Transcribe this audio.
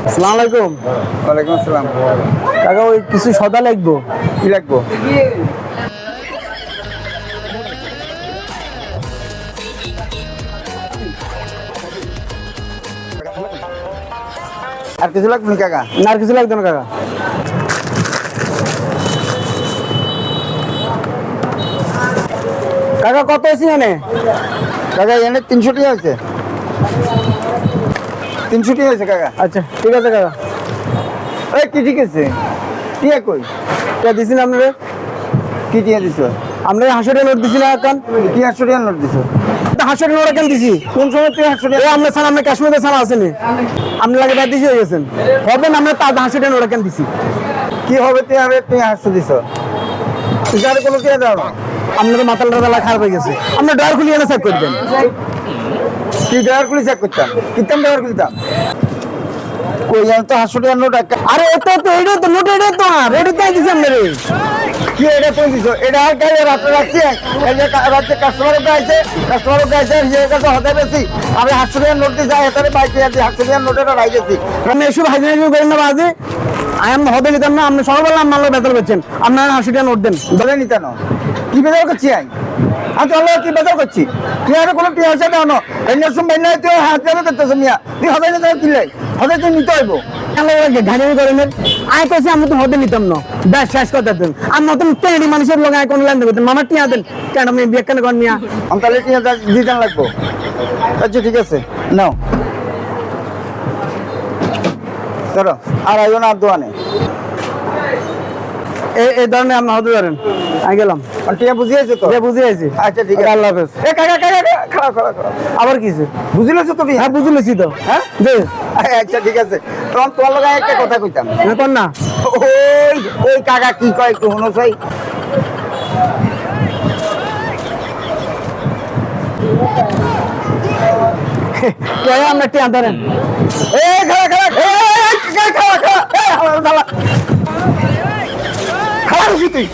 আসসালামু আলাইকুম। ওয়ালাইকুম আসসালাম। কাকা ওই কিছু সদা লাগবো। কি লাগবো? আর কিছু লাগবে না কাকা? না আর কিছু লাগবে না কাকা। কাকা কত আছে এনে? কাকা এনে 300 টাকা হয়েছে। 300 টাকা হয়েছে কাকা। আচ্ছা ঠিক আছে কাকা। এই কি ঠিক আছে? টিয়া কই? টিয়া দিছি না আপনারে? কি টিয়া দিছো? আমরা 100 টাকা নোট দিছি না কাকা? কি 100 টাকা নোট দিছো? 100 টাকা নোট কেন দিছি? কোন সময় তুই 100 এই টাকা? আমরা ছাড়া আমরা কাশ্মীরে ছাড়া আসেনি। আপনি লাগে বাদ দিছি হয়ে গেছেন। হবে না আমরা তাজ 100 টাকা নোট কেন দিছি? কি হবে তুই হবে তুই 100 দিছো? তুই আর কোনো টিয়া দাও না। আপনাদের মাথার লাগা খারাপ হয়ে গেছে। আমরা ডয়ার খুলে এনে চেক করবেন। কি ড্রাইভার খুলে চেক করতাম? কিতাম ড্রাইভার খুলতাম? কই আমি তো 100 টাকা নোট আরে এটা তো এটা তো নোট এটা তো আর এটা তাই দিছি আপনারে। কি এটা তুমি দিছো? এটা আর কাই রাতে রাখছি এই যে রাতে কাস্টমারের কাছে হিসেবে কাছে হতে বেশি আমি 100 টাকা নোট দিছি এটারে বাইকে আছি 100 টাকা নোট এটা রাইতেছি। আপনি এসব হাজিরা করেন না বাজে। আমি হবে নিতাম না। আপনি সকালবেলা মাল বেতন করছেন। আপনারা 80 টাকা নোট দেন। বলে নিতে না কি বেজার করছি আমি তো কি বেজার করছি? তুই আর কোনো টিয়া হিসাবে আনো এনে সময় নাই তুই হাত ধরে করতেছ মিয়া তুই হবে না তুই কিলাই হবে তুই নিতে হইব। ঘাড়ি করেন আয় কইছে আমি তো হবে নিতাম না। ব্যাস শেষ কথা দেন। আমি নতুন পেড়ি মানুষের লোক আয় কোন লাইন দেবেন মামার টিয়া দেন কেন আমি বিয়ে কেন করেন মিয়া? আমি তাহলে টিয়া দিতে লাগবো। আচ্ছা ঠিক আছে নাও ধরো আর আইও না আর দোয়ানে এই ধরনের আপনি হতে পারেন। আমি গেলাম। টিয়া বুঝিয়েছো তো? বুঝে আছি। আচ্ছা ঠিক আছে আল্লাহ হাফেজ। এ কাকা কাকা খাওয়া খাওয়া খাওয়া আবার কিছু বুঝলেছো তুমি? হ্যাঁ বুঝে লেছি তো। হ্যাঁ যে আচ্ছা ঠিক আছে তখন তোমার লগে একটা কথা কইতাম। কোন না ওই ওই কাকা কি কয় একটু শুনো চাই। আমরা টিয়া ধরেন। এই খাওয়া খাওয়া খাওয়া খাওয়া খাওয়া খাওয়া খাওয়া খাওয়া তুই